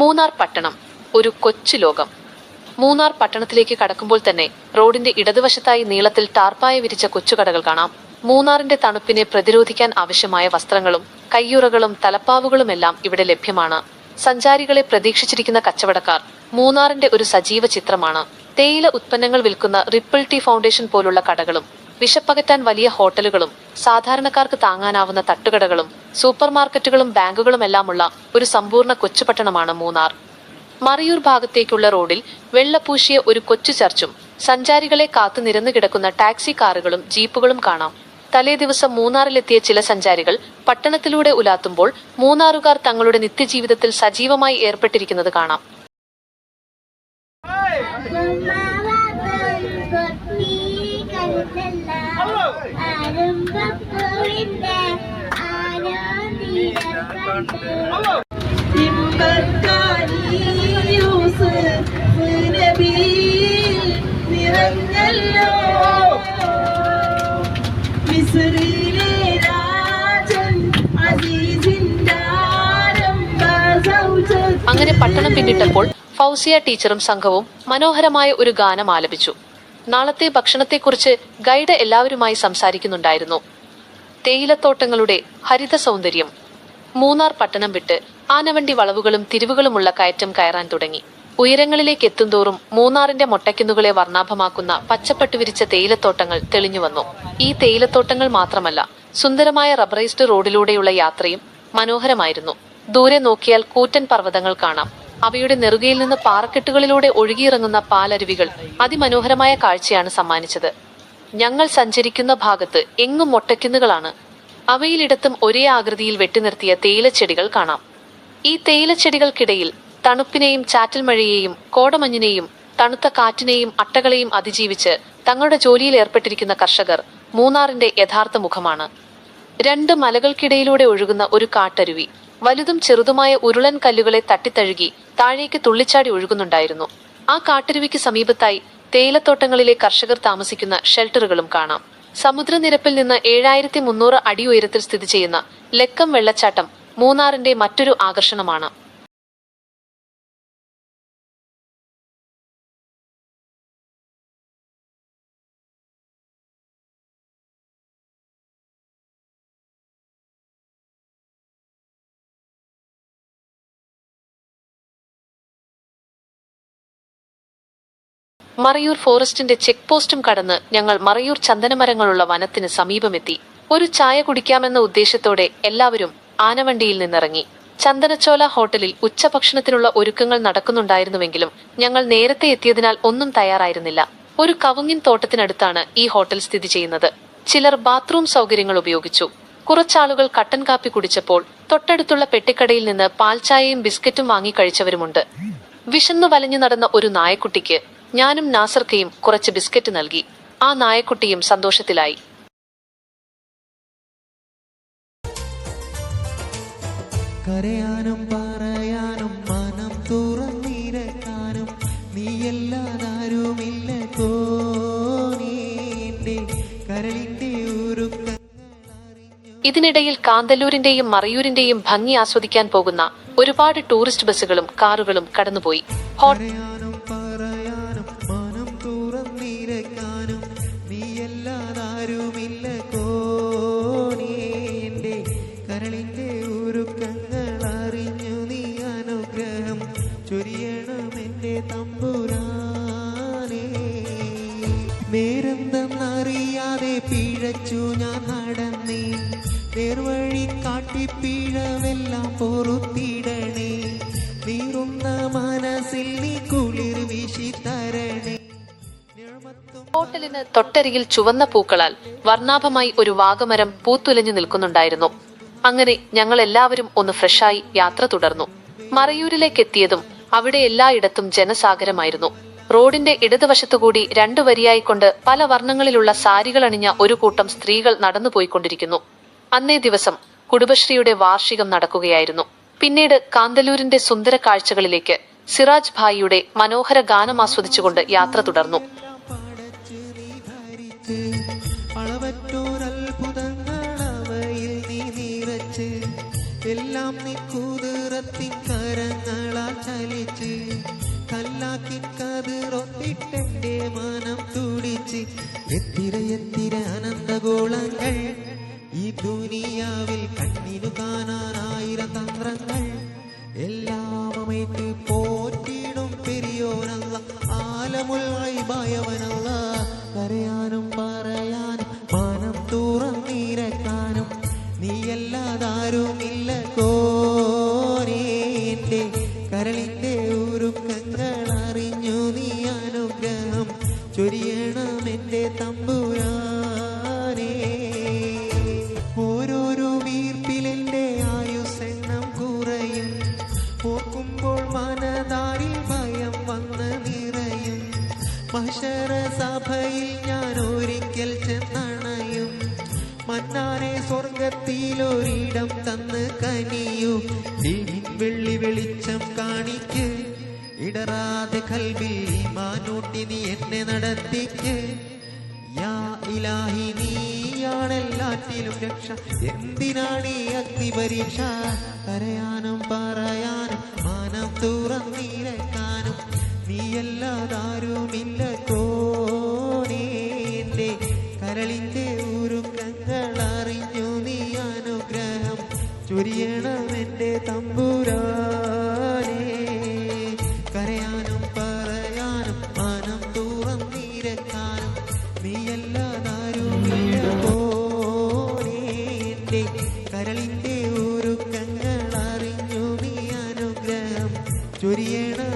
മൂന്നാർ പട്ടണം ഒരു കൊച്ചു ലോകം. മൂന്നാർ പട്ടണത്തിലേക്ക് കടക്കുമ്പോൾ തന്നെ റോഡിന്റെ ഇടതുവശത്തായി നീളത്തിൽ ടാർപ്പായ വിരിച്ച കൊച്ചുകടകൾ കാണാം. മൂന്നാറിന്റെ തണുപ്പിനെ പ്രതിരോധിക്കാൻ ആവശ്യമായ വസ്ത്രങ്ങളും കയ്യുറകളും തലപ്പാവുകളുമെല്ലാം ഇവിടെ ലഭ്യമാണ്. സഞ്ചാരികളെ പ്രതീക്ഷിച്ചിരിക്കുന്ന കച്ചവടക്കാർ മൂന്നാറിന്റെ ഒരു സജീവ ചിത്രമാണ്. തേയില ഉത്പന്നങ്ങൾ വിൽക്കുന്ന റിപ്പിൾ ടീ ഫൗണ്ടേഷൻ പോലുള്ള കടകളും വിശപ്പകറ്റാൻ വലിയ ഹോട്ടലുകളും സാധാരണക്കാർക്ക് താങ്ങാനാവുന്ന തട്ടുകടകളും സൂപ്പർ മാർക്കറ്റുകളും ബാങ്കുകളുമെല്ലാമുള്ള ഒരു സമ്പൂർണ്ണ കൊച്ചുപട്ടണമാണ് മൂന്നാർ. മറയൂർ ഭാഗത്തേക്കുള്ള റോഡിൽ വെള്ളപൂശിയ ഒരു കൊച്ചു ചർച്ചും സഞ്ചാരികളെ കാത്തു നിരന്നു കിടക്കുന്ന ടാക്സി കാറുകളും ജീപ്പുകളും കാണാം. തലേ ദിവസം മൂന്നാറിലെത്തിയ ചില സഞ്ചാരികൾ പട്ടണത്തിലൂടെ ഉലാത്തുമ്പോൾ മൂന്നാറുകാർ തങ്ങളുടെ നിത്യജീവിതത്തിൽ സജീവമായി ഏർപ്പെട്ടിരിക്കുന്നത് കാണാം. അങ്ങനെ പട്ടണം പിന്നിട്ടപ്പോൾ ഫൗസിയ ടീച്ചറും സംഘവും മനോഹരമായ ഒരു ഗാനം ആലപിച്ചു. നാളത്തെ ഭക്ഷണത്തെക്കുറിച്ച് ഗൈഡ് എല്ലാവരുമായി സംസാരിക്കുന്നുണ്ടായിരുന്നു. തേയിലത്തോട്ടങ്ങളുടെ ഹരിത സൗന്ദര്യം. മൂന്നാർ പട്ടണം വിട്ട് ആനവണ്ടി വളവുകളും തിരിവുകളുമുള്ള കയറ്റം കയറാൻ തുടങ്ങി. ഉയരങ്ങളിലേക്ക് എത്തുന്തോറും മൂന്നാറിന്റെ മൊട്ടയ്ക്കുന്നുകളെ വർണ്ണാഭമാക്കുന്ന പച്ചപ്പട്ടു വിരിച്ച തേയിലത്തോട്ടങ്ങൾ തെളിഞ്ഞുവന്നു. ഈ തേയിലത്തോട്ടങ്ങൾ മാത്രമല്ല, സുന്ദരമായ റബ്ബറൈസ്ഡ് റോഡിലൂടെയുള്ള യാത്രയും മനോഹരമായിരുന്നു. ദൂരെ നോക്കിയാൽ കൂറ്റൻ പർവ്വതങ്ങൾ കാണാം. അവയുടെ നെറുകയിൽ നിന്ന് പാറക്കെട്ടുകളിലൂടെ ഒഴുകിയിറങ്ങുന്ന പാലരുവികൾ അതിമനോഹരമായ കാഴ്ചയാണ് സമ്മാനിച്ചത്. ഞങ്ങൾ സഞ്ചരിക്കുന്ന ഭാഗത്ത് എങ്ങും മൊട്ടയ്ക്കുന്നുകളാണ്. അവയിലിടത്തും ഒരേ ആകൃതിയിൽ വെട്ടിനിർത്തിയ തേയിലച്ചെടികൾ കാണാം. ഈ തേയിലച്ചെടികൾക്കിടയിൽ തണുപ്പിനെയും ചാറ്റൽ മഴയെയും കോടമഞ്ഞിനെയും തണുത്ത കാറ്റിനെയും അട്ടകളെയും അതിജീവിച്ച് തങ്ങളുടെ ജോലിയിൽ ഏർപ്പെട്ടിരിക്കുന്ന കർഷകർ മൂന്നാറിന്റെ യഥാർത്ഥ മുഖമാണ്. രണ്ട് മലകൾക്കിടയിലൂടെ ഒഴുകുന്ന ഒരു കാട്ടരുവി വലുതും ചെറുതുമായ ഉരുളൻ കല്ലുകളെ തട്ടിത്തഴുകി താഴേക്ക് തുള്ളിച്ചാടി ഒഴുകുന്നുണ്ടായിരുന്നു. ആ കാട്ടരുവിക്ക് സമീപത്തായി തേയിലത്തോട്ടങ്ങളിലെ കർഷകർ താമസിക്കുന്ന ഷെൽട്ടറുകളും കാണാം. സമുദ്രനിരപ്പിൽ നിന്ന് 7300 അടി ഉയരത്തിൽ സ്ഥിതി ചെയ്യുന്ന ലക്കം വെള്ളച്ചാട്ടം മൂന്നാറിന്റെ മറ്റൊരു ആകർഷണമാണ്. മറയൂർ ഫോറസ്റ്റിന്റെ ചെക്ക് പോസ്റ്റും കടന്ന് ഞങ്ങൾ മറയൂർ ചന്ദനമരങ്ങളുള്ള വനത്തിന് സമീപമെത്തി. ഒരു ചായ കുടിക്കാമെന്ന ഉദ്ദേശത്തോടെ എല്ലാവരും ആനവണ്ടിയിൽ നിന്നിറങ്ങി. ചന്ദനച്ചോല ഹോട്ടലിൽ ഉച്ചഭക്ഷണത്തിനുള്ള ഒരുക്കങ്ങൾ നടക്കുന്നുണ്ടായിരുന്നുവെങ്കിലും ഞങ്ങൾ നേരത്തെ എത്തിയതിനാൽ ഒന്നും തയ്യാറായിരുന്നില്ല. ഒരു കവുങ്ങിൻ തോട്ടത്തിനടുത്താണ് ഈ ഹോട്ടൽ സ്ഥിതി ചെയ്യുന്നത്. ചിലർ ബാത്റൂം സൗകര്യങ്ങൾ ഉപയോഗിച്ചു. കുറച്ചാളുകൾ കട്ടൻ കാപ്പി കുടിച്ചപ്പോൾ തൊട്ടടുത്തുള്ള പെട്ടിക്കടയിൽ നിന്ന് പാൽച്ചായയും ബിസ്ക്കറ്റും വാങ്ങി കഴിച്ചവരുമുണ്ട്. വിശന്നു വലഞ്ഞു നടന്ന ഒരു നായക്കുട്ടിക്ക് ഞാനും നാസർക്കയും കുറച്ച് ബിസ്ക്കറ്റ് നൽകി. ആ നായക്കുട്ടിയും സന്തോഷത്തിലായി. കരയാനും പറയാനും മനം തുറന്നിരക്കാനും നീയല്ലാതാരുമില്ല തോന്നിന്റെ കരളിന്റെ ഒരുക്കങ്ങൾ. ഇതിനിടയിൽ കാന്തല്ലൂരിന്റെയും മറയൂരിന്റെയും ഭംഗി ആസ്വദിക്കാൻ പോകുന്ന ഒരുപാട് ടൂറിസ്റ്റ് ബസ്സുകളും കാറുകളും കടന്നുപോയി. നീയല്ലാതാരുമില്ല കോനേന്റെ കരളിന്റെ ഒരുക്കങ്ങൾ അറിഞ്ഞു നീ അനുഗ്രഹം ചൊരിയണമെന്റെ തമ്പുരാനേ. നേരെന്തെന്നറിയാതെ പിഴച്ചു ഞാൻ നടന്നേ. നേർവഴി കാട്ടി പിഴവെല്ലാം പൊറുത്തിടണേ. നീറുന്ന മനസ്സിൽ നീ കുളിർ വീശി തരണേ. ഹോട്ടലിന് തൊട്ടരികിൽ ചുവന്ന പൂക്കളാൽ വർണ്ണാഭമായി ഒരു വാഗമരം പൂത്തുലഞ്ഞു നിൽക്കുന്നുണ്ടായിരുന്നു. അങ്ങനെ ഞങ്ങൾ എല്ലാവരും ഒന്ന് ഫ്രഷായി യാത്ര തുടർന്നു. മറയൂരിലേക്ക് എത്തിയതും അവിടെ എല്ലായിടത്തും ജനസാഗരമായിരുന്നു. റോഡിന്റെ ഇടതുവശത്തുകൂടി 2 വരിയായിക്കൊണ്ട് പല വർണ്ണങ്ങളിലുള്ള സാരികൾ അണിഞ്ഞ ഒരു കൂട്ടം സ്ത്രീകൾ നടന്നുപോയിക്കൊണ്ടിരിക്കുന്നു. അന്നേ ദിവസം കുടുംബശ്രീയുടെ വാർഷികം നടക്കുകയായിരുന്നു. പിന്നീട് കാന്തല്ലൂരിന്റെ സുന്ദര കാഴ്ചകളിലേക്ക് സിറാജ് ഭായിയുടെ മനോഹര ഗാനം ആസ്വദിച്ചുകൊണ്ട് യാത്ര തുടർന്നു. അളവറ്റോരത്ഭുതങ്ങളവയിൽ നീ നിറച്ച് എല്ലാം നീ കുതിരത്തിൻ കരങ്ങളാൽ എത്തിര അനന്തഗോളങ്ങൾ ഈ ദുനിയാവിൽ കണ്ണിനു കാണാൻ 1000 തന്ത്രങ്ങൾ എല്ലാമേറ്റ് പോറ്റിടും പെരിയോനല്ല ആലമുൽ ഗൈബായവനല്ല കരയാനും പറയാനും മാനം തുറന്നിരക്കാനും നീയല്ലാതാരുമില്ല കോരേന്റെ കരളിന്റെ ഉരുക്കങ്ങൾ അറിഞ്ഞു നീ അനുഗ്രഹം ചൊരിയണമെന്റെ തമ്പുരാനേ ഓരോരോ വീർപ്പിലെന്റെ ആയുസ്സെണ്ണം കുറയും ഓർക്കുമ്പോൾ മനതാരിൽ ഭയം വന്ന് നിറയും മഹ്ശറ സഭയിൽ ഞാൻ ഒരിക്കൽ ചെന്നണയും മന്നാനെ സ്വർഗത്തിലൊരിടം തന്ന് കനിയൂ ദീനിൻ വെള്ളി വെളിച്ചം കാണിക്ക് ഇടറാതെ കൽബിൽ ഈമാനൂട്ടി നീ എന്നെ നടത്തിക്ക് യാ ഇലാഹി നീയാണെല്ലാറ്റിലും രക്ഷ എന്തിനാണീ അഗ്നി പരീക്ഷ കരയാനും പറയാനും മാനം തുറന്നിരക്കാനും നീയല്ലാതാരുമില്ല കോനേന്റെ കരളിന്റെ ഉരുക്കങ്ങൾ അറിഞ്ഞു നീ അനുഗ്രഹം ചൊരിയണമെന്റെ തമ്പുരാനേ കരയാനും പറയാനും മാനം തുറന്നിരക്കാനും നീയല്ലാതാരുമില്ല കോനേന്റെ കരളിന്റെ ഉരുക്കങ്ങൾ അറിഞ്ഞു നീ അനുഗ്രഹം ചൊരിയണം